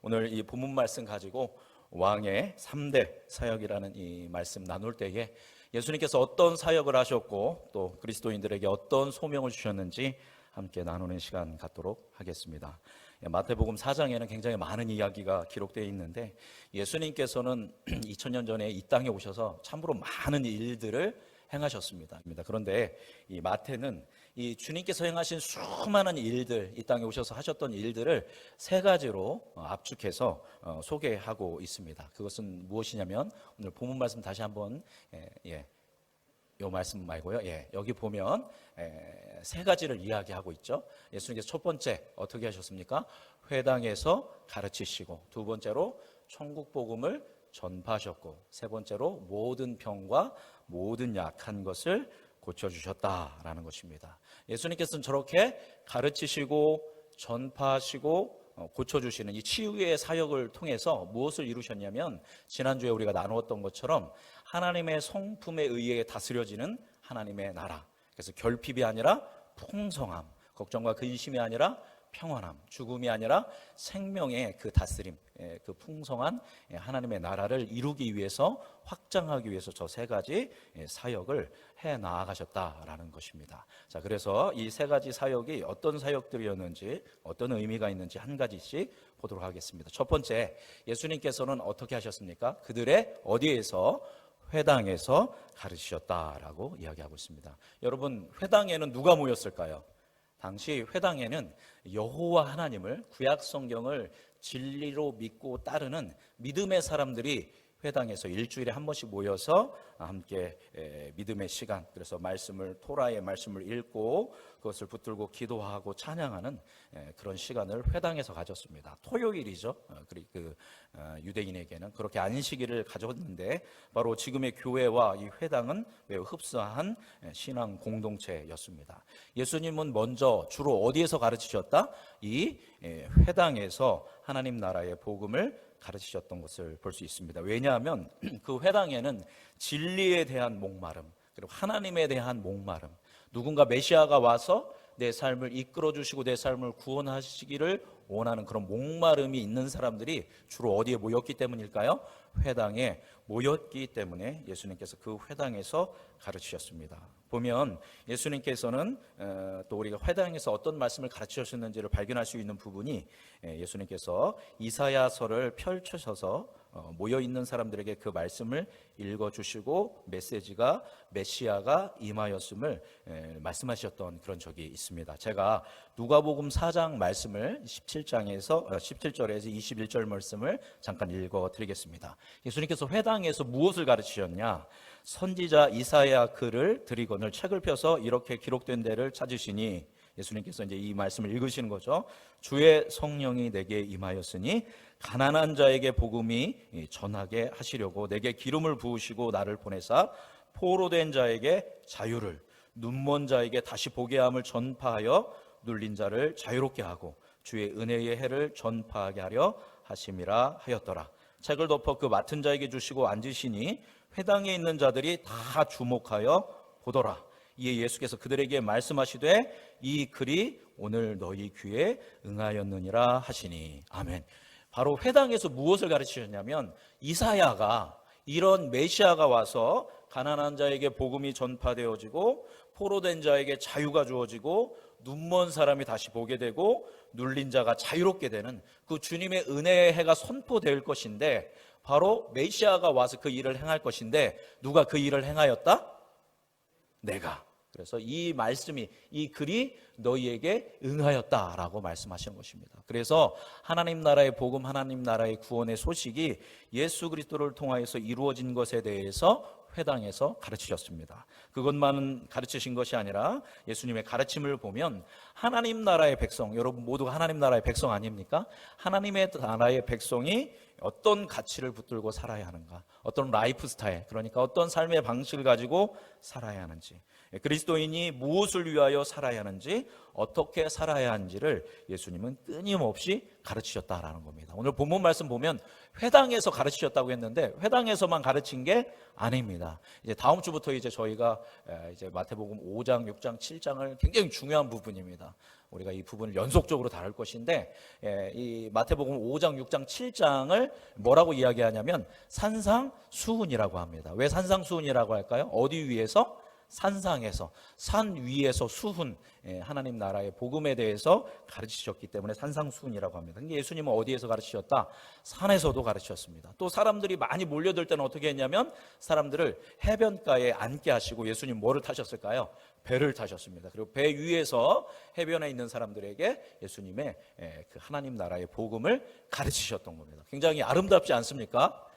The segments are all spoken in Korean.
오늘 이 본문 말씀 가지고 왕의 3대 사역이라는 이 말씀 나눌 때에 예수님께서 어떤 사역을 하셨고 또 그리스도인들에게 어떤 소명을 주셨는지 함께 나누는 시간 갖도록 하겠습니다. 마태복음 4장에는 굉장히 많은 이야기가 기록되어 있는데 예수님께서는 2000년 전에 이 땅에 오셔서 참으로 많은 일들을 행하셨습니다. 그런데 이 마태는 이 주님께서 행하신 수많은 일들, 이 땅에 오셔서 하셨던 일들을 세 가지로 압축해서 소개하고 있습니다. 그것은 무엇이냐면 오늘 본문 말씀 다시 한번 요 말씀 말고요. 여기 보면 세 가지를 이야기하고 있죠. 예수님께서 첫 번째 어떻게 하셨습니까? 회당에서 가르치시고, 두 번째로 천국 복음을 전파하셨고, 세 번째로 모든 병과 모든 약한 것을 고쳐주셨다라는 것입니다. 예수님께서는 저렇게 가르치시고 전파하시고 고쳐주시는 이 치유의 사역을 통해서 무엇을 이루셨냐면, 지난주에 우리가 나누었던 것처럼 하나님의 성품에 의해 다스려지는 하나님의 나라, 그래서 결핍이 아니라 풍성함, 걱정과 근심이 아니라 평안함, 죽음이 아니라 생명의 그 다스림, 그 풍성한 하나님의 나라를 이루기 위해서, 확장하기 위해서 저 세 가지 사역을 해 나아가셨다라는 것입니다. 자, 그래서 이 세 가지 사역이 어떤 사역들이었는지, 어떤 의미가 있는지 한 가지씩 보도록 하겠습니다. 첫 번째, 예수님께서는 어떻게 하셨습니까? 그들의 어디에서? 회당에서 가르치셨다라고 이야기하고 있습니다. 여러분, 회당에는 누가 모였을까요? 당시 회당에는 여호와 하나님을, 구약 성경을 진리로 믿고 따르는 믿음의 사람들이 회당에서 일주일에 한 번씩 모여서 함께 믿음의 시간, 그래서 토라의 말씀을 읽고 그것을 붙들고 기도하고 찬양하는 그런 시간을 회당에서 가졌습니다. 토요일이죠. 유대인에게는 그렇게 안식일을 가졌는데, 바로 지금의 교회와 이 회당은 매우 흡사한 신앙 공동체였습니다. 예수님은 먼저 주로 어디에서 가르치셨다? 이 회당에서 하나님 나라의 복음을 가르치셨던 것을 볼 수 있습니다. 왜냐하면 그 회당에는 진리에 대한 목마름, 그리고 하나님에 대한 목마름, 누군가 메시아가 와서 내 삶을 이끌어 주시고 내 삶을 구원하시기를 원하는 그런 목마름이 있는 사람들이 주로 어디에 모였기 때문일까요? 회당에 모였기 때문에 예수님께서 그 회당에서 가르치셨습니다. 보면 예수님께서는 또 우리가 회당에서 어떤 말씀을 가르치셨는지를 발견할 수 있는 부분이, 예수님께서 이사야서를 펼쳐셔서 모여있는 사람들에게 그 말씀을 읽어주시고 메시지가 메시아가 임하였음을 말씀하셨던 그런 적이 있습니다. 제가 누가복음 4장 말씀을 17절에서 21절 말씀을 잠깐 읽어드리겠습니다. 예수님께서 회당에서 무엇을 가르치셨냐? 선지자 이사야 글을 드리거늘 책을 펴서 이렇게 기록된 데를 찾으시니, 예수님께서 이제 이 말씀을 읽으시는 거죠. 주의 성령이 내게 임하였으니 가난한 자에게 복음이 전하게 하시려고 내게 기름을 부으시고 나를 보내사 포로된 자에게 자유를, 눈먼 자에게 다시 보게 함을 전파하여 눌린 자를 자유롭게 하고 주의 은혜의 해를 전파하게 하려 하심이라 하였더라. 책을 덮어 그 맡은 자에게 주시고 앉으시니 회당에 있는 자들이 다 주목하여 보더라. 이에 예수께서 그들에게 말씀하시되 이 글이 오늘 너희 귀에 응하였느니라 하시니. 아멘. 바로 회당에서 무엇을 가르치셨냐면, 이사야가 이런 메시아가 와서 가난한 자에게 복음이 전파되어지고 포로된 자에게 자유가 주어지고 눈먼 사람이 다시 보게 되고 눌린 자가 자유롭게 되는 그 주님의 은혜의 해가 선포될 것인데, 바로 메시아가 와서 그 일을 행할 것인데, 누가 그 일을 행하였다? 내가. 그래서 이 말씀이, 이 글이 너희에게 응하였다라고 말씀하시는 것입니다. 그래서 하나님 나라의 복음, 하나님 나라의 구원의 소식이 예수 그리스도를 통하여서 이루어진 것에 대해서 회당에서 가르치셨습니다. 그것만 가르치신 것이 아니라 예수님의 가르침을 보면 하나님 나라의 백성, 여러분 모두가 하나님 나라의 백성 아닙니까? 하나님의 나라의 백성이 어떤 가치를 붙들고 살아야 하는가, 어떤 라이프 스타일, 그러니까 어떤 삶의 방식을 가지고 살아야 하는지, 그리스도인이 무엇을 위하여 살아야 하는지, 어떻게 살아야 하는지를 예수님은 끊임없이 가르치셨다라는 겁니다. 오늘 본문 말씀 보면 회당에서 가르치셨다고 했는데 회당에서만 가르친 게 아닙니다. 이제 다음 주부터 이제 저희가 이제 마태복음 5장, 6장, 7장을 굉장히 중요한 부분입니다. 우리가 이 부분을 연속적으로 다룰 것인데, 이 마태복음 5장, 6장, 7장을 뭐라고 이야기하냐면 산상수훈이라고 합니다. 왜 산상수훈이라고 할까요? 어디 위에서? 산상에서, 산 위에서 수훈, 하나님 나라의 복음에 대해서 가르치셨기 때문에 산상수훈이라고 합니다. 예수님은 어디에서 가르치셨다? 산에서도 가르치셨습니다. 또 사람들이 많이 몰려들 때는 어떻게 했냐면 사람들을 해변가에 앉게 하시고, 예수님 뭐를 타셨을까요? 배를 타셨습니다. 그리고 배 위에서 해변에 있는 사람들에게 예수님의 그 하나님 나라의 복음을 가르치셨던 겁니다. 굉장히 아름답지 않습니까?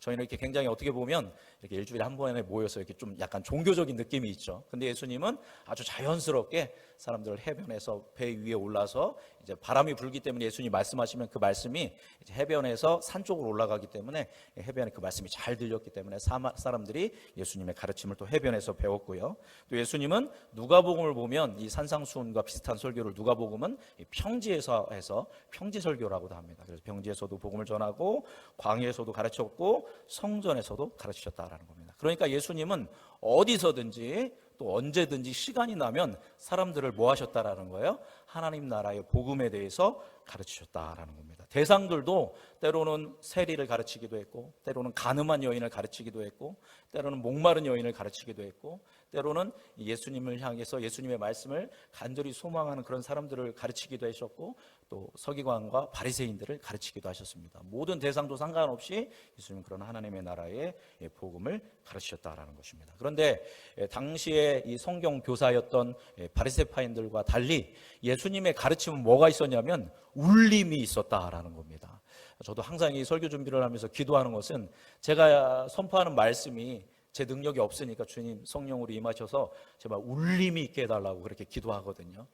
저희는 이렇게 굉장히 어떻게 보면 이렇게 일주일에 한 번에 모여서 이렇게 좀 약간 종교적인 느낌이 있죠. 근데 예수님은 아주 자연스럽게 사람들을 해변에서 배 위에 올라서, 이제 바람이 불기 때문에 예수님이 말씀하시면 그 말씀이 이제 해변에서 산 쪽으로 올라가기 때문에 해변에 그 말씀이 잘 들렸기 때문에 사람들이 예수님의 가르침을 또 해변에서 배웠고요. 또 예수님은 누가복음을 보면 이 산상수훈과 비슷한 설교를 누가복음은 평지에서 해서 평지설교라고도 합니다. 그래서 평지에서도 복음을 전하고 광야에서도 가르쳤고 성전에서도 가르치셨다라는 겁니다. 그러니까 예수님은 어디서든지 또 언제든지 시간이 나면 사람들을 뭐 하셨다라는 거예요? 하나님 나라의 복음에 대해서 가르치셨다라는 겁니다. 대상들도 때로는 세리를 가르치기도 했고, 때로는 가늠한 여인을 가르치기도 했고, 때로는 목마른 여인을 가르치기도 했고, 때로는 예수님을 향해서 예수님의 말씀을 간절히 소망하는 그런 사람들을 가르치기도 하셨고, 또 서기관과 바리새인들을 가르치기도 하셨습니다. 모든 대상도 상관없이 예수님은 그런 하나님의 나라의 복음을 가르치셨다라는 것입니다. 그런데 당시에 이 성경 교사였던 바리새파인들과 달리 예수님의 가르침은 뭐가 있었냐면 울림이 있었다라는 겁니다. 저도 항상 이 설교 준비를 하면서 기도하는 것은, 제가 선포하는 말씀이 제 능력이 없으니까 주님 성령으로 임하셔서 제발 울림이 있게 해달라고 그렇게 기도하거든요.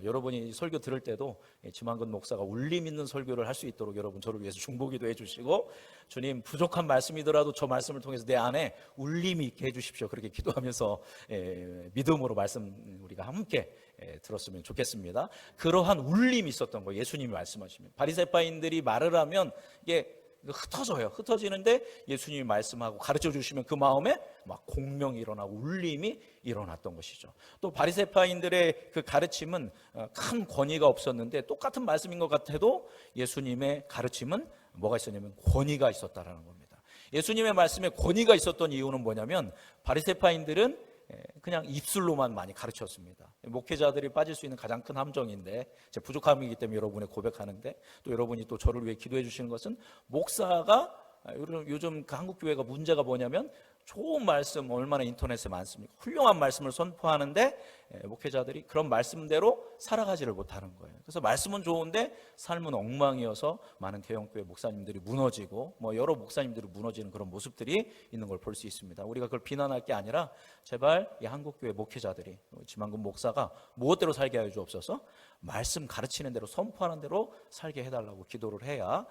여러분이 설교 들을 때도 지만근 목사가 울림 있는 설교를 할 수 있도록 여러분 저를 위해서 중보기도 해주시고, 주님 부족한 말씀이더라도 저 말씀을 통해서 내 안에 울림이 있게 해주십시오. 그렇게 기도하면서 믿음으로 말씀 우리가 함께 들었으면 좋겠습니다. 그러한 울림이 있었던 거예요. 예수님이 말씀하시면 바리새파인들이 말을 하면 이게 흩어져요. 흩어지는데 예수님이 말씀하고 가르쳐 주시면 그 마음에 막 공명이 일어나고 울림이 일어났던 것이죠. 또 바리새파인들의 그 가르침은 큰 권위가 없었는데, 똑같은 말씀인 것 같아도 예수님의 가르침은 뭐가 있었냐면 권위가 있었다라는 겁니다. 예수님의 말씀에 권위가 있었던 이유는 뭐냐면, 바리새파인들은 그냥 입술로만 많이 가르쳤습니다. 목회자들이 빠질 수 있는 가장 큰 함정인데, 제 부족함이기 때문에 여러분의 고백하는데, 또 여러분이 또 저를 위해 기도해 주시는 것은, 목사가 요즘 그 한국교회가 문제가 뭐냐면, 좋은 말씀 얼마나 인터넷에 많습니까? 훌륭한 말씀을 선포하는데 목회자들이 그런 말씀대로 살아가지를 못하는 거예요. 그래서 말씀은 좋은데 삶은 엉망이어서 많은 대형교회 목사님들이 무너지고, 여러 목사님들이 무너지는 그런 모습들이 있는 걸 볼 수 있습니다. 우리가 그걸 비난할 게 아니라 제발 이 한국교회 목회자들이, 지만근 목사가 무엇대로 살게 하여 주옵소서, 말씀 가르치는 대로 선포하는 대로 살게 해달라고 기도를 해야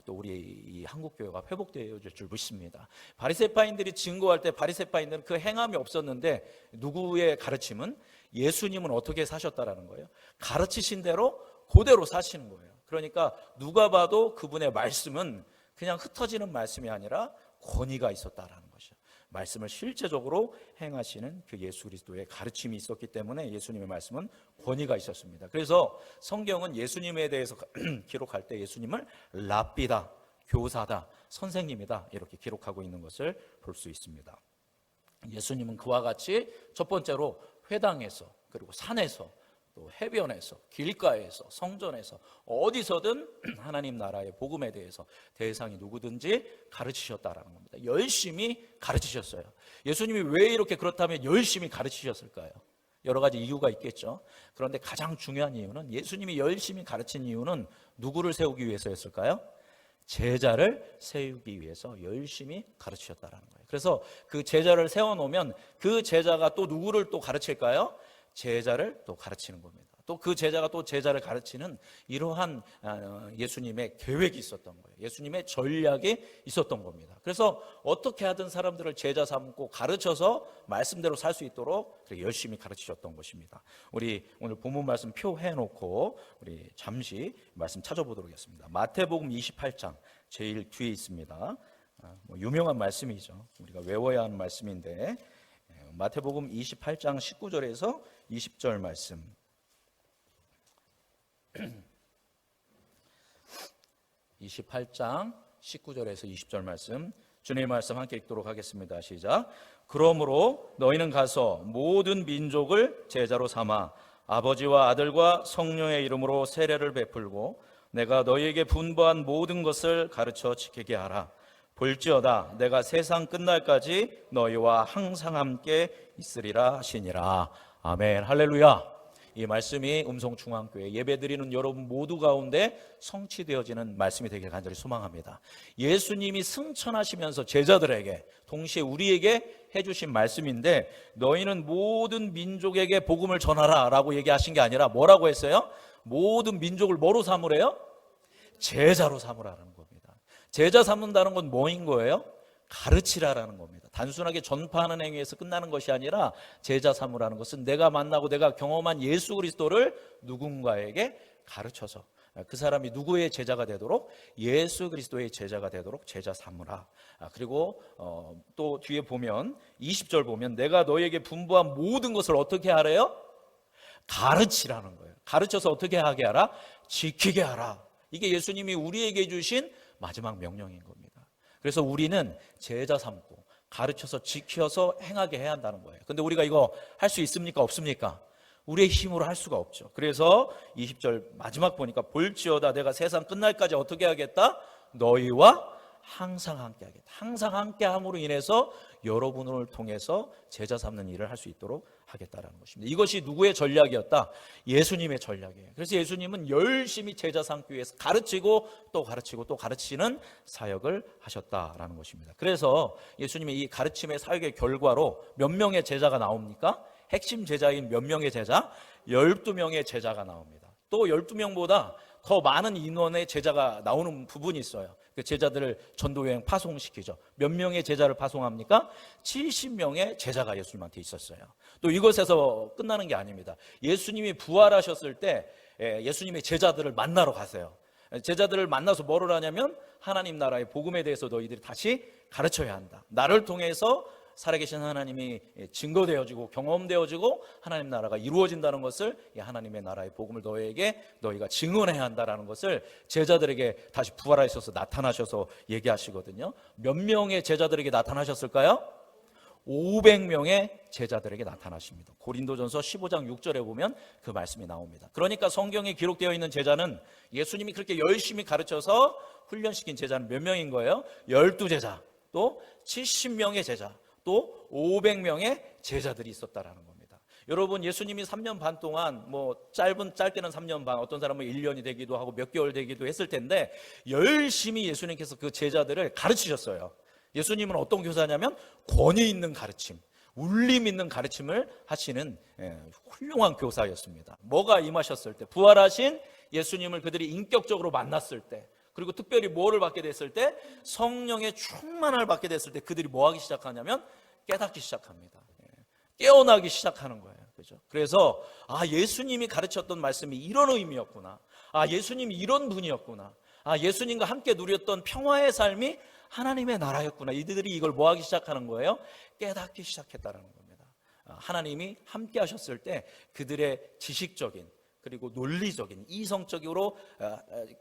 또 우리 이 한국교회가 회복되어질 줄 믿습니다. 바리새파인들이 증거할 때 바리새파인들은 그 행함이 없었는데, 누구의 가르침은? 예수님은 어떻게 사셨다라는 거예요? 가르치신 대로 그대로 사시는 거예요. 그러니까 누가 봐도 그분의 말씀은 그냥 흩어지는 말씀이 아니라 권위가 있었다라는 것이죠. 말씀을 실제적으로 행하시는 그 예수 그리스도의 가르침이 있었기 때문에 예수님의 말씀은 권위가 있었습니다. 그래서 성경은 예수님에 대해서 기록할 때 예수님을 랍비다, 교사다, 선생님이다 이렇게 기록하고 있는 것을 볼 수 있습니다. 예수님은 그와 같이 첫 번째로 회당에서, 그리고 산에서, 또 해변에서, 길가에서, 성전에서, 어디서든 하나님 나라의 복음에 대해서 대상이 누구든지 가르치셨다라는 겁니다. 열심히 가르치셨어요. 예수님이 왜 이렇게 그렇다면 열심히 가르치셨을까요? 여러 가지 이유가 있겠죠. 그런데 가장 중요한 이유는, 예수님이 열심히 가르친 이유는 누구를 세우기 위해서였을까요? 제자를 세우기 위해서 열심히 가르치셨다라는 거예요. 그래서 그 제자를 세워놓으면 그 제자가 또 누구를 또 가르칠까요? 제자를 또 가르치는 겁니다. 또 그 제자가 또 제자를 가르치는 이러한 예수님의 계획이 있었던 거예요. 예수님의 전략이 있었던 겁니다. 그래서 어떻게 하든 사람들을 제자 삼고 가르쳐서 말씀대로 살 수 있도록 그렇게 열심히 가르치셨던 것입니다. 우리 오늘 본문 말씀 표 해놓고 우리 잠시 말씀 찾아보도록 하겠습니다. 마태복음 28장 제일 뒤에 있습니다. 유명한 말씀이죠. 우리가 외워야 하는 말씀인데, 마태복음 28장 19절에서 20절 말씀. 28장 19절에서 20절 말씀, 주님의 말씀 함께 읽도록 하겠습니다. 시작. 그러므로 너희는 가서 모든 민족을 제자로 삼아 아버지와 아들과 성령의 이름으로 세례를 베풀고 내가 너희에게 분부한 모든 것을 가르쳐 지키게 하라. 볼지어다 내가 세상 끝날까지 너희와 항상 함께 있으리라 하시니라. 아멘. 할렐루야. 이 말씀이 음성중앙교회 예배드리는 여러분 모두 가운데 성취되어지는 말씀이 되길 간절히 소망합니다. 예수님이 승천하시면서 제자들에게 동시에 우리에게 해주신 말씀인데, 너희는 모든 민족에게 복음을 전하라 라고 얘기하신 게 아니라 뭐라고 했어요? 모든 민족을 뭐로 삼으래요? 제자로 삼으라는 겁니다. 제자 삼는다는 건 뭐인 거예요? 가르치라라는 겁니다. 단순하게 전파하는 행위에서 끝나는 것이 아니라 제자 삼으라는 것은 내가 만나고 내가 경험한 예수 그리스도를 누군가에게 가르쳐서 그 사람이 누구의 제자가 되도록, 예수 그리스도의 제자가 되도록 제자 삼으라. 그리고 또 뒤에 보면 20절 보면 내가 너희에게 분부한 모든 것을 어떻게 하래요? 가르치라는 거예요. 가르쳐서 어떻게 하게 하라? 지키게 하라. 이게 예수님이 우리에게 주신 마지막 명령인 겁니다. 그래서 우리는 제자 삼고 가르쳐서 지켜서 행하게 해야 한다는 거예요. 근데 우리가 이거 할 수 있습니까? 없습니까? 우리의 힘으로 할 수가 없죠. 그래서 20절 마지막 보니까 볼지어다 내가 세상 끝날까지 어떻게 하겠다? 너희와 항상 함께 하겠다. 항상 함께 함으로 인해서 여러분을 통해서 제자 삼는 일을 할 수 있도록 하겠다라는 것입니다. 이것이 누구의 전략이었다? 예수님의 전략이에요. 그래서 예수님은 열심히 제자 삼기 위해서 가르치고 또 가르치고 또 가르치는 사역을 하셨다라는 것입니다. 그래서 예수님의 이 가르침의 사역의 결과로 몇 명의 제자가 나옵니까? 핵심 제자인 몇 명의 제자? 12명의 제자가 나옵니다. 또 12명보다 더 많은 인원의 제자가 나오는 부분이 있어요. 그 제자들을 전도여행 파송시키죠. 몇 명의 제자를 파송합니까? 70명의 제자가 예수님한테 있었어요. 또 이것에서 끝나는 게 아닙니다. 예수님이 부활하셨을 때 예수님의 제자들을 만나러 가세요. 제자들을 만나서 뭐를 하냐면 하나님 나라의 복음에 대해서 너희들이 다시 가르쳐야 한다. 나를 통해서 살아계신 하나님이 증거되어지고 경험되어지고 하나님 나라가 이루어진다는 것을, 이 하나님의 나라의 복음을 너희가 증언해야 한다는 것을 제자들에게 다시 부활하셔서 나타나셔서 얘기하시거든요. 몇 명의 제자들에게 나타나셨을까요? 500명의 제자들에게 나타나십니다. 고린도전서 15장 6절에 보면 그 말씀이 나옵니다. 그러니까 성경에 기록되어 있는 제자는, 예수님이 그렇게 열심히 가르쳐서 훈련시킨 제자는 몇 명인 거예요? 12제자, 또 70명의 제자, 또 500명의 제자들이 있었다라는 겁니다. 여러분, 예수님이 3년 반 동안, 짧게는 3년 반, 어떤 사람은 1년이 되기도 하고 몇 개월 되기도 했을 텐데, 열심히 예수님께서 그 제자들을 가르치셨어요. 예수님은 어떤 교사냐면 권위 있는 가르침, 울림 있는 가르침을 하시는 훌륭한 교사였습니다. 뭐가 임하셨을 때, 부활하신 예수님을 그들이 인격적으로 만났을 때, 그리고 특별히 뭐를 받게 됐을 때, 성령의 충만을 받게 됐을 때 그들이 뭐 하기 시작하냐면 깨닫기 시작합니다. 깨어나기 시작하는 거예요. 그죠? 그래서 예수님이 가르쳤던 말씀이 이런 의미였구나. 예수님이 이런 분이었구나. 예수님과 함께 누렸던 평화의 삶이 하나님의 나라였구나. 이들이 이걸 뭐 하기 시작하는 거예요? 깨닫기 시작했다는 겁니다. 하나님이 함께 하셨을 때 그들의 지식적인, 그리고 논리적인, 이성적으로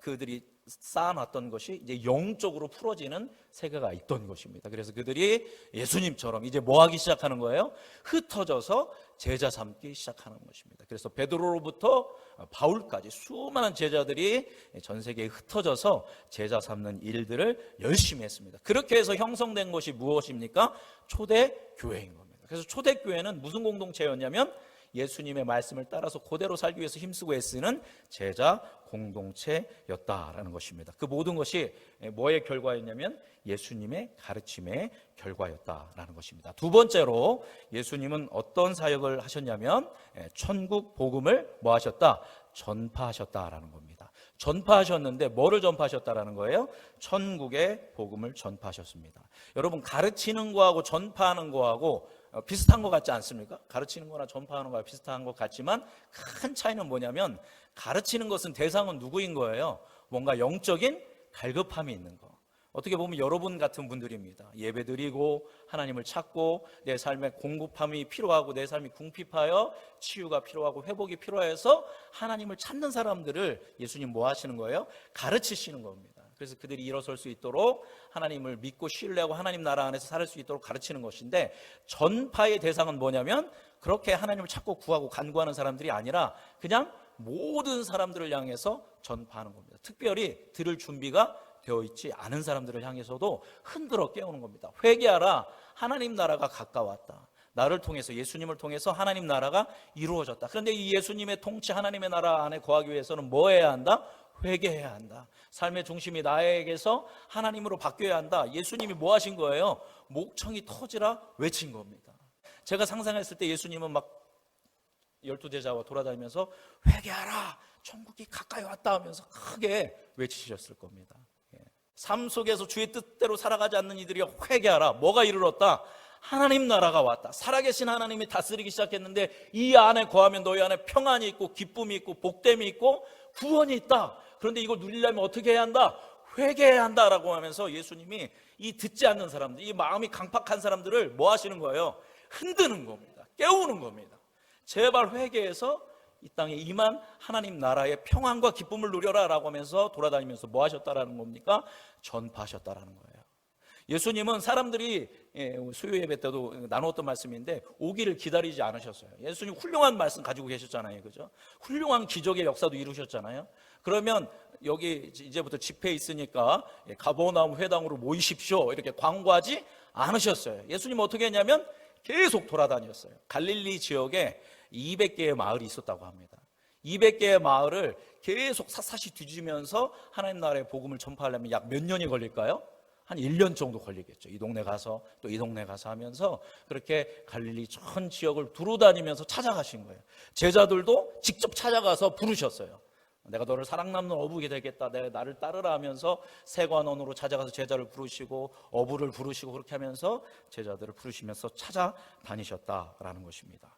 그들이 쌓아놨던 것이 이제 영적으로 풀어지는 세계가 있던 것입니다. 그래서 그들이 예수님처럼 이제 뭐 하기 시작하는 거예요? 흩어져서 제자 삼기 시작하는 것입니다. 그래서 베드로로부터 바울까지 수많은 제자들이 전 세계에 흩어져서 제자 삼는 일들을 열심히 했습니다. 그렇게 해서 형성된 것이 무엇입니까? 초대교회인 겁니다. 그래서 초대교회는 무슨 공동체였냐면 예수님의 말씀을 따라서 그대로 살기 위해서 힘쓰고 애쓰는 제자 공동체였다라는 것입니다. 그 모든 것이 뭐의 결과였냐면 예수님의 가르침의 결과였다라는 것입니다. 두 번째로 예수님은 어떤 사역을 하셨냐면 천국 복음을 뭐 하셨다? 전파하셨다라는 겁니다. 전파하셨는데 뭐를 전파하셨다라는 거예요? 천국의 복음을 전파하셨습니다. 여러분, 가르치는 거하고 전파하는 거하고 비슷한 것 같지 않습니까? 가르치는 거나 전파하는 거와 비슷한 것 같지만 큰 차이는 뭐냐면, 가르치는 것은 대상은 누구인 거예요? 뭔가 영적인 갈급함이 있는 거, 어떻게 보면 여러분 같은 분들입니다. 예배드리고 하나님을 찾고 내 삶에 공급함이 필요하고 내 삶이 궁핍하여 치유가 필요하고 회복이 필요해서 하나님을 찾는 사람들을 예수님 뭐 하시는 거예요? 가르치시는 겁니다. 그래서 그들이 일어설 수 있도록 하나님을 믿고 신뢰하고 하나님 나라 안에서 살 수 있도록 가르치는 것인데, 전파의 대상은 뭐냐면 그렇게 하나님을 찾고 구하고 간구하는 사람들이 아니라 그냥 모든 사람들을 향해서 전파하는 겁니다. 특별히 들을 준비가 되어 있지 않은 사람들을 향해서도 흔들어 깨우는 겁니다. 회개하라, 하나님 나라가 가까웠다. 나를 통해서, 예수님을 통해서 하나님 나라가 이루어졌다. 그런데 이 예수님의 통치 하나님의 나라 안에 거하기 위해서는 뭐 해야 한다? 회개해야 한다. 삶의 중심이 나에게서 하나님으로 바뀌어야 한다. 예수님이 뭐 하신 거예요? 목청이 터지라 외친 겁니다. 제가 상상했을 때 예수님은 막 12제자와 돌아다니면서 회개하라, 천국이 가까이 왔다 하면서 크게 외치셨을 겁니다. 삶 속에서 주의 뜻대로 살아가지 않는 이들이 회개하라. 뭐가 이르렀다? 하나님 나라가 왔다. 살아계신 하나님이 다스리기 시작했는데 이 안에 거하면 너희 안에 평안이 있고 기쁨이 있고 복됨이 있고 구원이 있다. 그런데 이걸 누리려면 어떻게 해야 한다? 회개해야 한다라고 하면서 예수님이 이 듣지 않는 사람들, 이 마음이 강팍한 사람들을 뭐 하시는 거예요? 흔드는 겁니다. 깨우는 겁니다. 제발 회개해서 이 땅에 임한 하나님 나라의 평안과 기쁨을 누려라 라고 하면서 돌아다니면서 뭐 하셨다라는 겁니까? 전파하셨다라는 거예요. 예수님은 사람들이 수요 예배 때도 나누었던 말씀인데 오기를 기다리지 않으셨어요. 예수님 훌륭한 말씀 가지고 계셨잖아요. 그죠? 훌륭한 기적의 역사도 이루셨잖아요. 그러면 여기 이제부터 집회 있으니까 가버나움 회당으로 모이십시오 이렇게 광고하지 않으셨어요. 예수님은 어떻게 했냐면 계속 돌아다녔어요. 갈릴리 지역에 200개의 마을이 있었다고 합니다. 200개의 마을을 계속 샅샅이 뒤지면서 하나님 나라의 복음을 전파하려면 약 몇 년이 걸릴까요? 한 1년 정도 걸리겠죠. 이 동네 가서 또 이 동네 가서 하면서 그렇게 갈릴리 전 지역을 두루다니면서 찾아가신 거예요. 제자들도 직접 찾아가서 부르셨어요. 내가 너를 사랑 남는 어부게 되겠다. 내가 나를 따르라 하면서 세관원으로 찾아가서 제자를 부르시고 어부를 부르시고 그렇게 하면서 제자들을 부르시면서 찾아다니셨다라는 것입니다.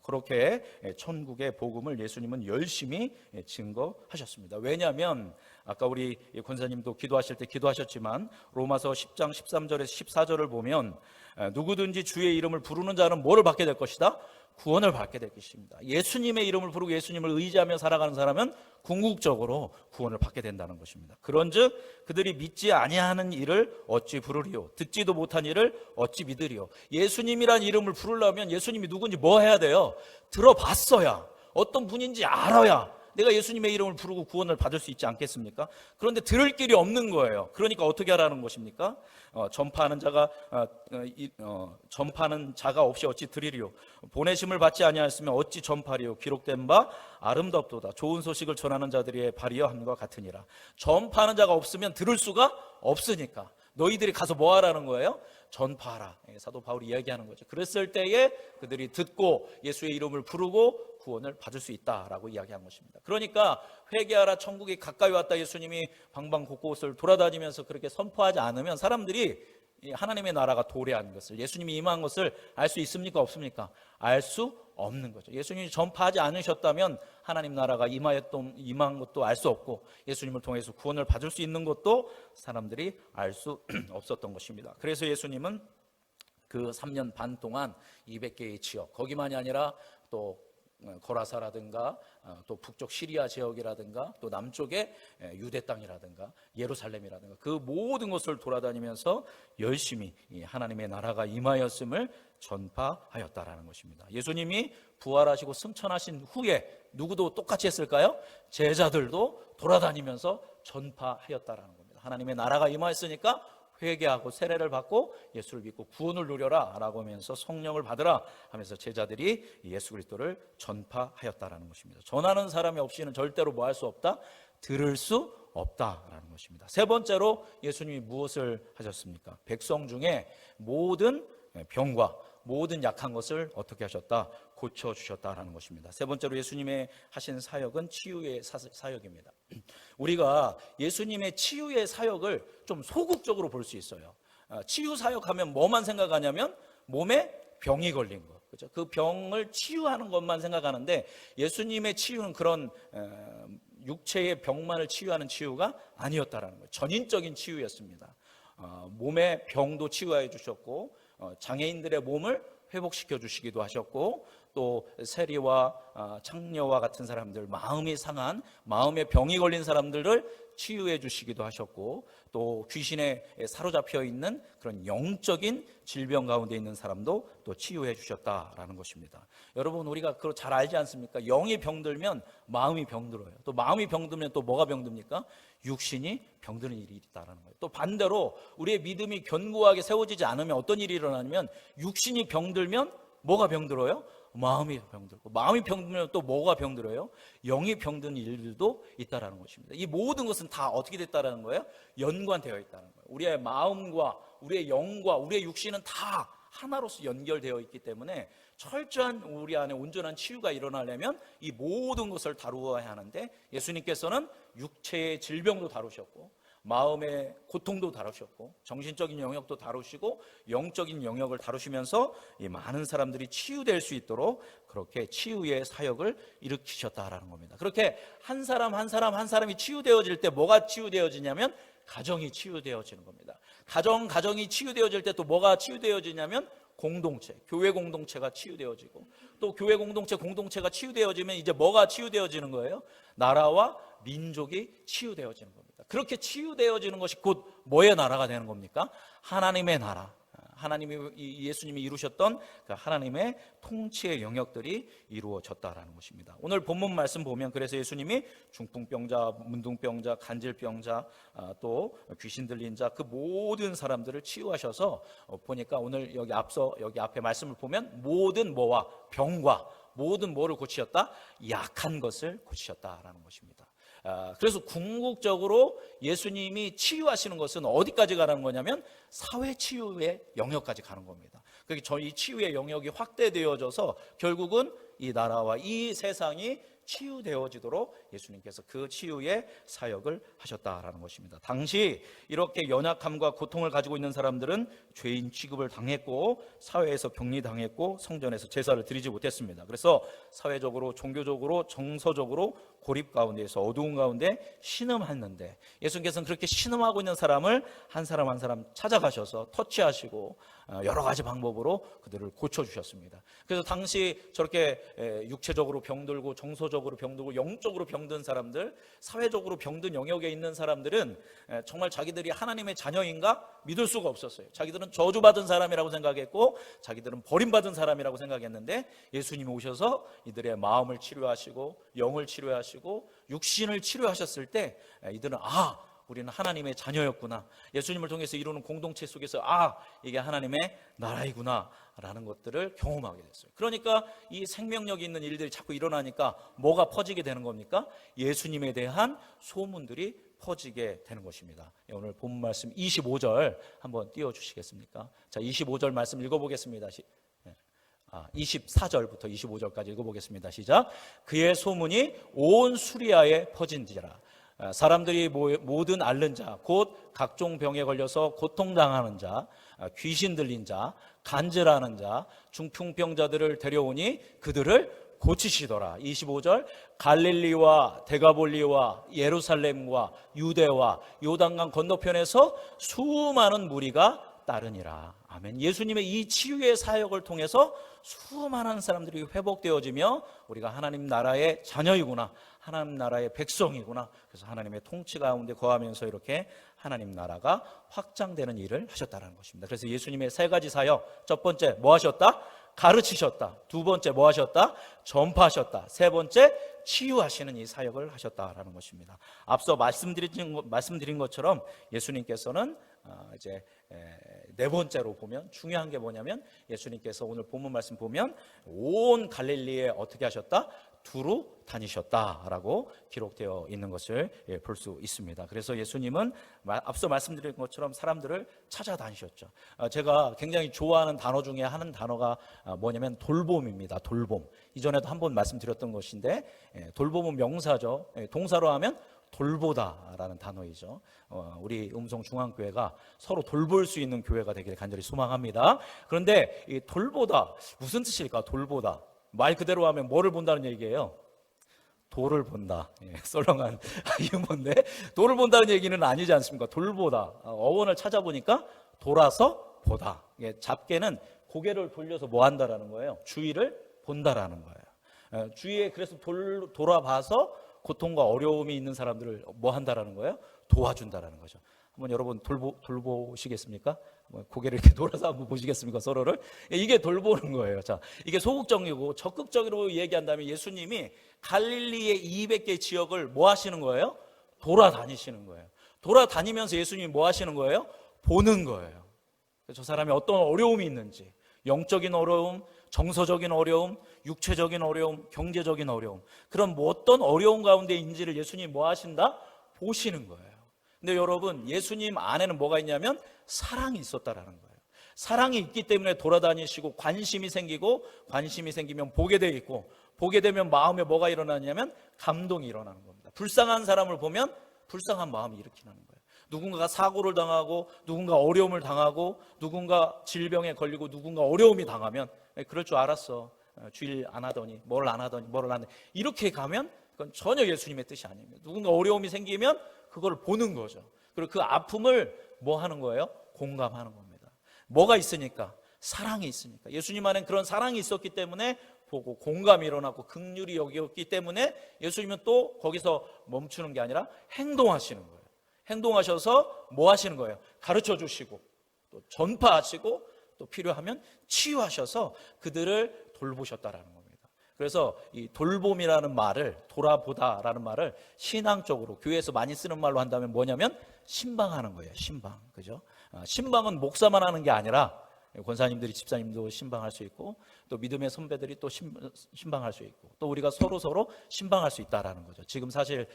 그렇게 천국의 복음을 예수님은 열심히 증거하셨습니다. 왜냐하면 아까 우리 권사님도 기도하실 때 기도하셨지만 로마서 10장 13절에서 14절을 보면 누구든지 주의 이름을 부르는 자는 뭐를 받게 될 것이다? 구원을 받게 될 것입니다. 예수님의 이름을 부르고 예수님을 의지하며 살아가는 사람은 궁극적으로 구원을 받게 된다는 것입니다. 그런즉 그들이 믿지 아니하는 이를 어찌 부르리요? 듣지도 못한 이를 어찌 믿으리요? 예수님이란 이름을 부르려면 예수님이 누군지 뭐 해야 돼요? 들어봤어야, 어떤 분인지 알아야 내가 예수님의 이름을 부르고 구원을 받을 수 있지 않겠습니까? 그런데 들을 길이 없는 거예요. 그러니까 어떻게 하라는 것입니까? 전파하는 자가 없이 어찌 들으리요? 보내심을 받지 아니하였으면 어찌 전파리요? 기록된 바 아름답도다. 좋은 소식을 전하는 자들의 발이여 함과 같으니라. 전파하는 자가 없으면 들을 수가 없으니까 너희들이 가서 뭐 하라는 거예요? 전파하라. 사도 바울이 이야기하는 거죠. 그랬을 때에 그들이 듣고 예수의 이름을 부르고 구원을 받을 수 있다라고 이야기한 것입니다. 그러니까 회개하라, 천국이 가까이 왔다, 예수님이 방방곳곳을 돌아다니면서 그렇게 선포하지 않으면 사람들이 하나님의 나라가 도래하는 것을, 예수님이 임한 것을 알 수 있습니까? 없습니까? 알 수 없는 거죠. 예수님이 전파하지 않으셨다면 하나님 나라가 임한 것도 알 수 없고 예수님을 통해서 구원을 받을 수 있는 것도 사람들이 알 수 없었던 것입니다. 그래서 예수님은 그 3년 반 동안 200개의 지역, 거기만이 아니라 또 고라사라든가 또 북쪽 시리아 지역이라든가 또 남쪽의 유대 땅이라든가 예루살렘이라든가 그 모든 곳을 돌아다니면서 열심히 하나님의 나라가 임하였음을 전파하였다라는 것입니다. 예수님이 부활하시고 승천하신 후에 누구도 똑같이 했을까요? 제자들도 돌아다니면서 전파하였다라는 겁니다. 하나님의 나라가 임하였으니까 회개하고 세례를 받고 예수를 믿고 구원을 누려라 라고 하면서 성령을 받으라 하면서 제자들이 예수 그리스도를 전파하였다라는 것입니다. 전하는 사람이 없이는 절대로 뭐 할 수 없다? 들을 수 없다라는 것입니다. 세 번째로 예수님이 무엇을 하셨습니까? 백성 중에 모든 병과 모든 약한 것을 어떻게 하셨다? 고쳐주셨다라는 것입니다. 세 번째로 예수님의 하신 사역은 치유의 사역입니다. 우리가 예수님의 치유의 사역을 좀 소극적으로 볼 수 있어요. 치유 사역하면 뭐만 생각하냐면 몸에 병이 걸린 것, 그렇죠? 그 병을 치유하는 것만 생각하는데 예수님의 치유는 그런 육체의 병만을 치유하는 치유가 아니었다라는 거예요. 전인적인 치유였습니다. 몸의 병도 치유해 주셨고 장애인들의 몸을 회복시켜 주시기도 하셨고, 또 세리와 창녀와 같은 사람들, 마음이 상한, 마음의 병이 걸린 사람들을 치유해 주시기도 하셨고, 또 귀신에 사로잡혀 있는 그런 영적인 질병 가운데 있는 사람도 또 치유해 주셨다라는 것입니다. 여러분, 우리가 그거 잘 알지 않습니까? 영이 병들면 마음이 병들어요. 또 마음이 병들면 또 뭐가 병듭니까? 육신이 병드는 일이 있다라는 거예요. 또 반대로 우리의 믿음이 견고하게 세워지지 않으면 어떤 일이 일어나냐면, 육신이 병들면 뭐가 병들어요? 마음이 병들고, 마음이 병들면 또 뭐가 병들어요? 영이 병드는 일들도 있다라는 것입니다. 이 모든 것은 다 어떻게 됐다라는 거예요? 연관되어 있다는 거예요. 우리의 마음과 우리의 영과 우리의 육신은 다 하나로서 연결되어 있기 때문에 철저한 우리 안에 온전한 치유가 일어나려면 이 모든 것을 다루어야 하는데, 예수님께서는 육체의 질병도 다루셨고, 마음의 고통도 다루셨고, 정신적인 영역도 다루시고, 영적인 영역을 다루시면서 이 많은 사람들이 치유될 수 있도록 그렇게 치유의 사역을 일으키셨다라는 겁니다. 그렇게 한 사람 한 사람이 치유되어질 때 뭐가 치유되어지냐면 가정이 치유되어지는 겁니다. 가정이 치유되어질 때 또 뭐가 치유되어지냐면 공동체, 교회 공동체가 치유되어지고, 또 교회 공동체가 치유되어지면 이제 뭐가 치유되어지는 거예요? 나라와 민족이 치유되어지는 겁니다. 그렇게 치유되어지는 것이 곧 뭐의 나라가 되는 겁니까? 하나님의 나라, 예수님이 이루셨던 그 하나님의 통치의 영역들이 이루어졌다라는 것입니다. 오늘 본문 말씀 보면, 그래서 예수님이 중풍병자, 문둥병자, 간질병자, 또 귀신 들린 자, 그 모든 사람들을 치유하셔서 보니까 오늘 여기 앞에 말씀을 보면 모든 뭐와 병과 모든 뭐를 고치셨다? 약한 것을 고치셨다라는 것입니다. 그래서 궁극적으로 예수님이 치유하시는 것은 어디까지 가는 거냐면 사회 치유의 영역까지 가는 겁니다. 그러니까 저희 치유의 영역이 확대되어져서 결국은 이 나라와 이 세상이 치유되어지도록 예수님께서 그 치유의 사역을 하셨다라는 것입니다. 당시 이렇게 연약함과 고통을 가지고 있는 사람들은 죄인 취급을 당했고, 사회에서 격리당했고, 성전에서 제사를 드리지 못했습니다. 그래서 사회적으로, 종교적으로, 정서적으로 고립 가운데에서 어두운 가운데 신음했는데, 예수님께서는 그렇게 신음하고 있는 사람을 한 사람 한 사람 찾아가셔서 터치하시고 여러 가지 방법으로 그들을 고쳐주셨습니다. 그래서 당시 저렇게 육체적으로 병들고, 정서적으로 병들고, 영적으로 병든 사람들, 사회적으로 병든 영역에 있는 사람들은 정말 자기들이 하나님의 자녀인가 믿을 수가 없었어요. 자기들은 저주받은 사람이라고 생각했고, 자기들은 버림받은 사람이라고 생각했는데, 예수님이 오셔서 이들의 마음을 치료하시고, 영을 치료하시고, 육신을 치료하셨을 때 이들은 우리는 하나님의 자녀였구나, 예수님을 통해서 이루는 공동체 속에서 이게 하나님의 나라이구나 라는 것들을 경험하게 됐어요. 그러니까 이 생명력이 있는 일들이 자꾸 일어나니까 뭐가 퍼지게 되는 겁니까? 예수님에 대한 소문들이 퍼지게 되는 것입니다. 오늘 본문 말씀 25절 한번 띄워주시겠습니까? 자, 25절 말씀 읽어보겠습니다. 24절부터 25절까지 읽어보겠습니다. 시작. 그의 소문이 온 수리아에 퍼진지라. 사람들이 모든 앓는 자, 곧 각종 병에 걸려서 고통당하는 자, 귀신 들린 자, 간질하는 자, 중풍병자들을 데려오니 그들을 고치시더라. 25절. 갈릴리와 데가볼리와 예루살렘과 유대와 요단강 건너편에서 수많은 무리가 따르니라. 아멘. 예수님의 이 치유의 사역을 통해서 수많은 사람들이 회복되어지며 우리가 하나님 나라의 자녀이구나, 하나님 나라의 백성이구나, 그래서 하나님의 통치 가운데 거하면서 이렇게 하나님 나라가 확장되는 일을 하셨다는 것입니다. 그래서 예수님의 세 가지 사역, 첫 번째 뭐 하셨다? 가르치셨다. 두 번째 뭐 하셨다? 전파하셨다. 세 번째 치유하시는 이 사역을 하셨다라는 것입니다. 앞서 말씀드린 것처럼 예수님께서는 이제 네 번째로 보면 중요한 게 뭐냐면, 예수님께서 오늘 본문 말씀 보면 온 갈릴리에 어떻게 하셨다? 두루 다니셨다라고 기록되어 있는 것을 볼 수 있습니다. 그래서 예수님은 앞서 말씀드린 것처럼 사람들을 찾아다니셨죠. 제가 굉장히 좋아하는 단어 중에 한 단어가 뭐냐면 돌봄입니다. 돌봄. 이전에도 한번 말씀드렸던 것인데, 돌봄은 명사죠. 동사로 하면 돌보다라는 단어이죠. 우리 음성중앙교회가 서로 돌볼 수 있는 교회가 되기를 간절히 소망합니다. 그런데 이 돌보다 무슨 뜻일까? 돌보다 말 그대로 하면 뭐를 본다는 얘기예요? 돌을 본다. 썰렁한 유머인데 돌을 본다는 얘기는 아니지 않습니까? 돌보다. 어원을 찾아보니까 돌아서 보다. 잡개는 고개를 돌려서 뭐 한다라는 거예요? 주위를 본다라는 거예요. 주위에 그래서 돌아봐서 고통과 어려움이 있는 사람들을 뭐 한다라는 거예요? 도와준다라는 거죠. 한번 여러분 돌보시겠습니까? 고개를 이렇게 돌아서 한번 보시겠습니까? 서로를. 이게 돌보는 거예요. 자, 이게 소극적이고 적극적으로 얘기한다면 예수님이 갈릴리의 200개 지역을 뭐 하시는 거예요? 돌아다니시는 거예요. 돌아다니면서 예수님이 뭐 하시는 거예요? 보는 거예요. 저 사람이 어떤 어려움이 있는지, 영적인 어려움, 정서적인 어려움, 육체적인 어려움, 경제적인 어려움, 그런 뭐 어떤 어려움 가운데 있는지를 예수님이 뭐 하신다? 보시는 거예요. 근데 여러분, 예수님 안에는 뭐가 있냐면 사랑이 있었다라는 거예요. 사랑이 있기 때문에 돌아다니시고 관심이 생기고, 관심이 생기면 보게 돼 있고, 보게 되면 마음에 뭐가 일어나냐면 감동이 일어나는 겁니다. 불쌍한 사람을 보면 불쌍한 마음이 일으키는 거예요. 누군가가 사고를 당하고, 누군가 어려움을 당하고, 누군가 질병에 걸리고, 누군가 어려움이 당하면 그럴 줄 알았어. 주일 안 하더니 뭘 안 하더니 이렇게 가면 그건 전혀 예수님의 뜻이 아닙니다. 누군가 어려움이 생기면 그걸 보는 거죠. 그리고 그 아픔을 뭐 하는 거예요? 공감하는 겁니다. 뭐가 있으니까? 사랑이 있으니까. 예수님 안에 그런 사랑이 있었기 때문에 보고 공감이 일어나고 긍휼이 여기었기 때문에 예수님은 또 거기서 멈추는 게 아니라 행동하시는 거예요. 행동하셔서 뭐 하시는 거예요? 가르쳐 주시고, 또 전파하시고, 또 필요하면 치유하셔서 그들을 돌보셨다라는 겁니다. 그래서 이 돌봄이라는 말을, 돌아보다라는 말을 신앙적으로 교회에서 많이 쓰는 말로 한다면 뭐냐면 신방하는 거예요. 신방. 그죠? 신방은 목사만 하는 게 아니라 권사님들이, 집사님도 신방할 수 있고, 또 믿음의 선배들이 또 신방할 수 있고, 또 우리가 서로 신방할 수 있다라는 거죠. 지금 사실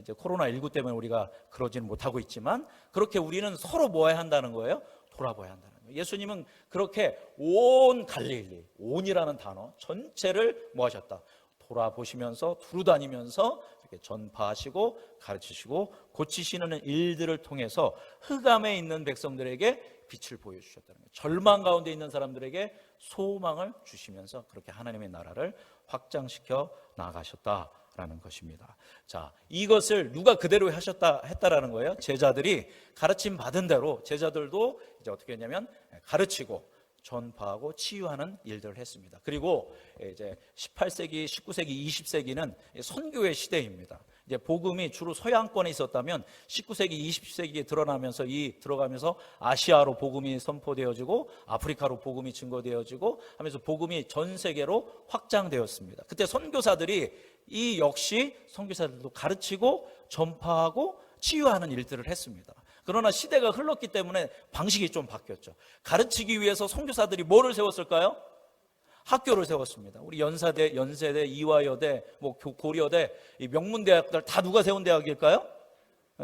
이제 코로나19 때문에 우리가 그러지는 못하고 있지만, 그렇게 우리는 서로 뭐 해야 한다는 거예요? 돌아봐야 한다는 거예요. 예수님은 그렇게 온 갈릴리, 온이라는 단어 전체를 뭐 하셨다? 돌아보시면서, 두루다니면서 이렇게 전파하시고 가르치시고 고치시는 일들을 통해서 흑암에 있는 백성들에게 빛을 보여주셨다는 거예요. 절망 가운데 있는 사람들에게 소망을 주시면서 그렇게 하나님의 나라를 확장시켜 나가셨다라는 것입니다. 자, 이것을 누가 그대로 했다라는 거예요? 제자들이 가르침 받은 대로 제자들도 이제 어떻게 했냐면 가르치고 전파하고 치유하는 일들을 했습니다. 그리고 이제 18세기, 19세기, 20세기는 선교의 시대입니다. 이제 복음이 주로 서양권에 있었다면 19세기, 20세기에 들어가면서 아시아로 복음이 선포되어지고 아프리카로 복음이 증거되어지고 하면서 복음이 전 세계로 확장되었습니다. 그때 선교사들이 이 역시 선교사들도 가르치고 전파하고 치유하는 일들을 했습니다. 그러나 시대가 흘렀기 때문에 방식이 좀 바뀌었죠. 가르치기 위해서 선교사들이 뭐를 세웠을까요? 학교를 세웠습니다. 우리 연세대, 이화여대, 고려대, 이 명문대학들 다 누가 세운 대학일까요?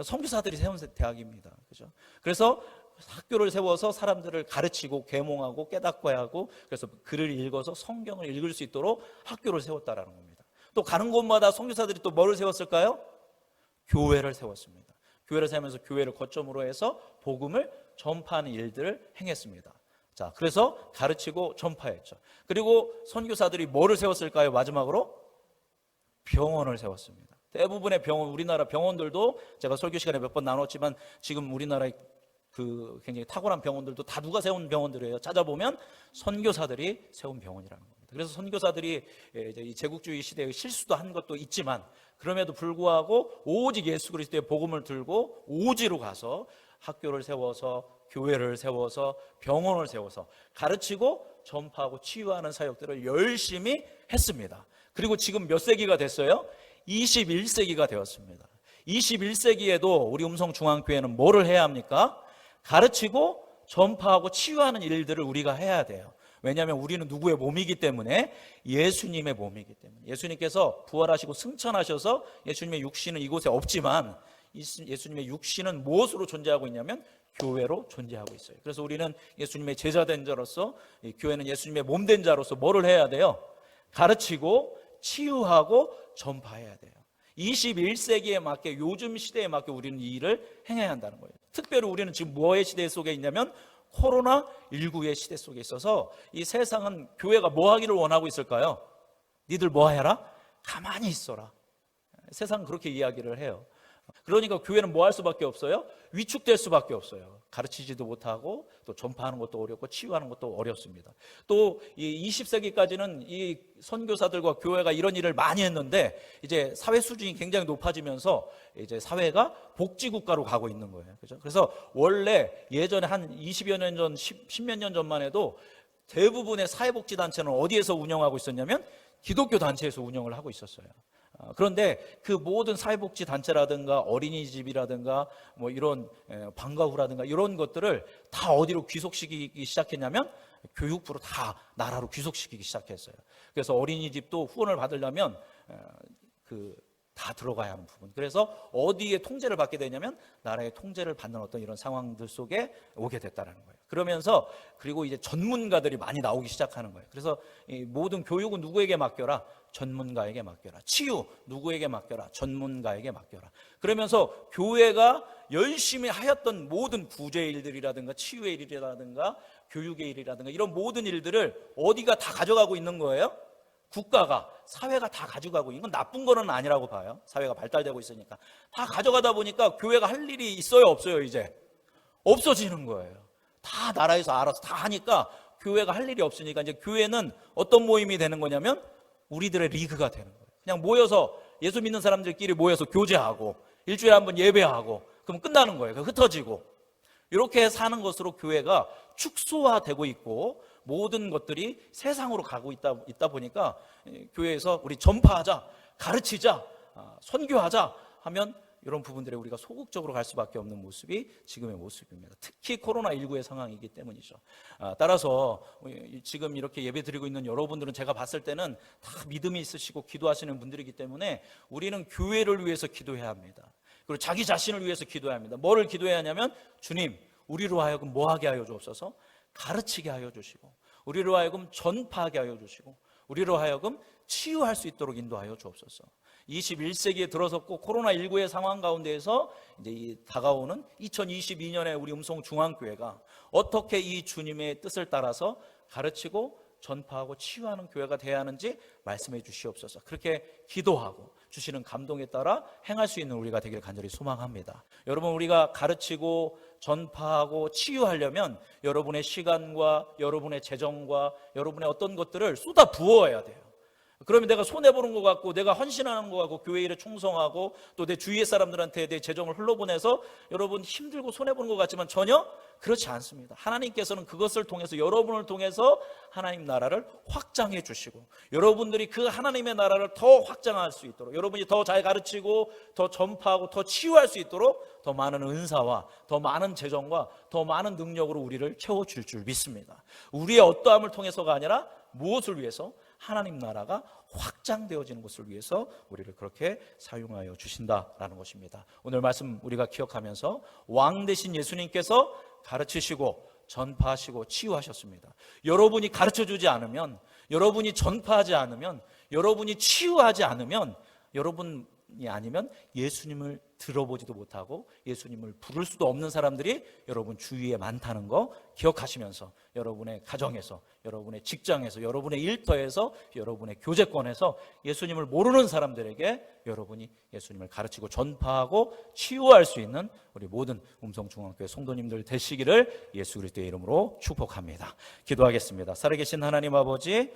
선교사들이 세운 대학입니다. 그죠? 그래서 학교를 세워서 사람들을 가르치고 계몽하고 깨닫게 하고, 그래서 글을 읽어서 성경을 읽을 수 있도록 학교를 세웠다라는 겁니다. 또 가는 곳마다 선교사들이 또 뭐를 세웠을까요? 교회를 세웠습니다. 교회를 세우면서 교회를 거점으로 해서 복음을 전파하는 일들을 행했습니다. 자, 그래서 가르치고 전파했죠. 그리고 선교사들이 뭐를 세웠을까요? 마지막으로 병원을 세웠습니다. 대부분의 병원, 우리나라 병원들도 제가 설교 시간에 몇 번 나눴지만 지금 우리나라의 그 굉장히 탁월한 병원들도 다 누가 세운 병원들이에요? 찾아보면 선교사들이 세운 병원이라는 겁니다. 그래서 선교사들이 이제 이 제국주의 시대에 실수도 한 것도 있지만 그럼에도 불구하고 오직 예수 그리스도의 복음을 들고 오지로 가서 학교를 세워서 교회를 세워서 병원을 세워서 가르치고 전파하고 치유하는 사역들을 열심히 했습니다. 그리고 지금 몇 세기가 됐어요? 21세기가 되었습니다. 21세기에도 우리 음성중앙교회는 뭐를 해야 합니까? 가르치고 전파하고 치유하는 일들을 우리가 해야 돼요. 왜냐하면 우리는 누구의 몸이기 때문에? 예수님의 몸이기 때문에. 예수님께서 부활하시고 승천하셔서 예수님의 육신은 이곳에 없지만 예수님의 육신은 무엇으로 존재하고 있냐면 교회로 존재하고 있어요. 그래서 우리는 예수님의 제자된 자로서, 교회는 예수님의 몸된 자로서 뭐를 해야 돼요? 가르치고 치유하고 전파해야 돼요. 21세기에 맞게, 요즘 시대에 맞게 우리는 이 일을 행해야 한다는 거예요. 특별히 우리는 지금 뭐의 시대 속에 있냐면 코로나19의 시대 속에 있어서 이 세상은 교회가 뭐 하기를 원하고 있을까요? 니들 뭐 해라? 가만히 있어라. 세상은 그렇게 이야기를 해요. 그러니까 교회는 뭐 할 수밖에 없어요? 위축될 수밖에 없어요. 가르치지도 못하고 또 전파하는 것도 어렵고 치유하는 것도 어렵습니다. 또 이 20세기까지는 이 선교사들과 교회가 이런 일을 많이 했는데 이제 사회 수준이 굉장히 높아지면서 이제 사회가 복지국가로 가고 있는 거예요. 그죠? 그래서 원래 예전에 한 20여 년 전, 10몇 년 전만 해도 대부분의 사회복지단체는 어디에서 운영하고 있었냐면 기독교 단체에서 운영을 하고 있었어요. 그런데 그 모든 사회복지단체라든가 어린이집이라든가 뭐 이런 방과후라든가 이런 것들을 다 어디로 귀속시키기 시작했냐면 교육부로 다 나라로 귀속시키기 시작했어요. 그래서 어린이집도 후원을 받으려면 다 들어가야 하는 부분. 그래서 어디에 통제를 받게 되냐면 나라의 통제를 받는 어떤 이런 상황들 속에 오게 됐다는 거예요. 그러면서 그리고 이제 전문가들이 많이 나오기 시작하는 거예요. 그래서 이 모든 교육은 누구에게 맡겨라? 전문가에게 맡겨라. 치유 누구에게 맡겨라? 전문가에게 맡겨라. 그러면서 교회가 열심히 하였던 모든 구제의 일들이라든가 치유의 일이라든가 교육의 일이라든가 이런 모든 일들을 어디가 다 가져가고 있는 거예요? 국가가, 사회가 다 가져가고, 이건 나쁜 거는 아니라고 봐요. 사회가 발달되고 있으니까. 다 가져가다 보니까 교회가 할 일이 있어요, 없어요, 이제? 없어지는 거예요. 다 나라에서 알아서 다 하니까 교회가 할 일이 없으니까 이제 교회는 어떤 모임이 되는 거냐면 우리들의 리그가 되는 거예요. 그냥 모여서 예수 믿는 사람들끼리 모여서 교제하고 일주일에 한 번 예배하고 그럼 끝나는 거예요. 흩어지고. 이렇게 사는 것으로 교회가 축소화되고 있고 모든 것들이 세상으로 가고 있다 보니까 교회에서 우리 전파하자, 가르치자, 선교하자 하면 이런 부분들에 우리가 소극적으로 갈 수밖에 없는 모습이 지금의 모습입니다. 특히 코로나19의 상황이기 때문이죠. 따라서 지금 이렇게 예배 드리고 있는 여러분들은 제가 봤을 때는 다 믿음이 있으시고 기도하시는 분들이기 때문에 우리는 교회를 위해서 기도해야 합니다. 그리고 자기 자신을 위해서 기도해야 합니다. 뭐를 기도해야 하냐면 주님, 우리로 하여금 뭐하게 하여 주옵소서? 가르치게 하여 주시고 우리로 하여금 전파하게 하여 주시고 우리로 하여금 치유할 수 있도록 인도하여 주옵소서. 21세기에 들어섰고 코로나19의 상황 가운데에서 이제 이 다가오는 2022년에 우리 음성중앙교회가 어떻게 이 주님의 뜻을 따라서 가르치고 전파하고 치유하는 교회가 되어야 하는지 말씀해 주시옵소서. 그렇게 기도하고 주시는 감동에 따라 행할 수 있는 우리가 되길 간절히 소망합니다. 여러분, 우리가 가르치고 전파하고 치유하려면 여러분의 시간과 여러분의 재정과 여러분의 어떤 것들을 쏟아 부어야 돼요. 그러면 내가 손해보는 것 같고 내가 헌신하는 것 같고 교회 일에 충성하고 또 내 주위의 사람들한테 내 재정을 흘러보내서 여러분 힘들고 손해보는 것 같지만 전혀 그렇지 않습니다. 하나님께서는 그것을 통해서 여러분을 통해서 하나님 나라를 확장해 주시고 여러분들이 그 하나님의 나라를 더 확장할 수 있도록 여러분이 더 잘 가르치고 더 전파하고 더 치유할 수 있도록 더 많은 은사와 더 많은 재정과 더 많은 능력으로 우리를 채워줄 줄 믿습니다. 우리의 어떠함을 통해서가 아니라 무엇을 위해서? 하나님 나라가 확장되어지는 것을 위해서 우리를 그렇게 사용하여 주신다라는 것입니다. 오늘 말씀 우리가 기억하면서 왕 되신 예수님께서 가르치시고 전파하시고 치유하셨습니다. 여러분이 가르쳐주지 않으면, 여러분이 전파하지 않으면, 여러분이 치유하지 않으면, 여러분이 아니면 예수님을 들어보지도 못하고 예수님을 부를 수도 없는 사람들이 여러분 주위에 많다는 거 기억하시면서 여러분의 가정에서, 여러분의 직장에서, 여러분의 일터에서, 여러분의 교제권에서 예수님을 모르는 사람들에게 여러분이 예수님을 가르치고 전파하고 치유할 수 있는 우리 모든 음성중앙교회 성도님들 되시기를 예수 그리스도의 이름으로 축복합니다. 기도하겠습니다. 살아계신 하나님 아버지,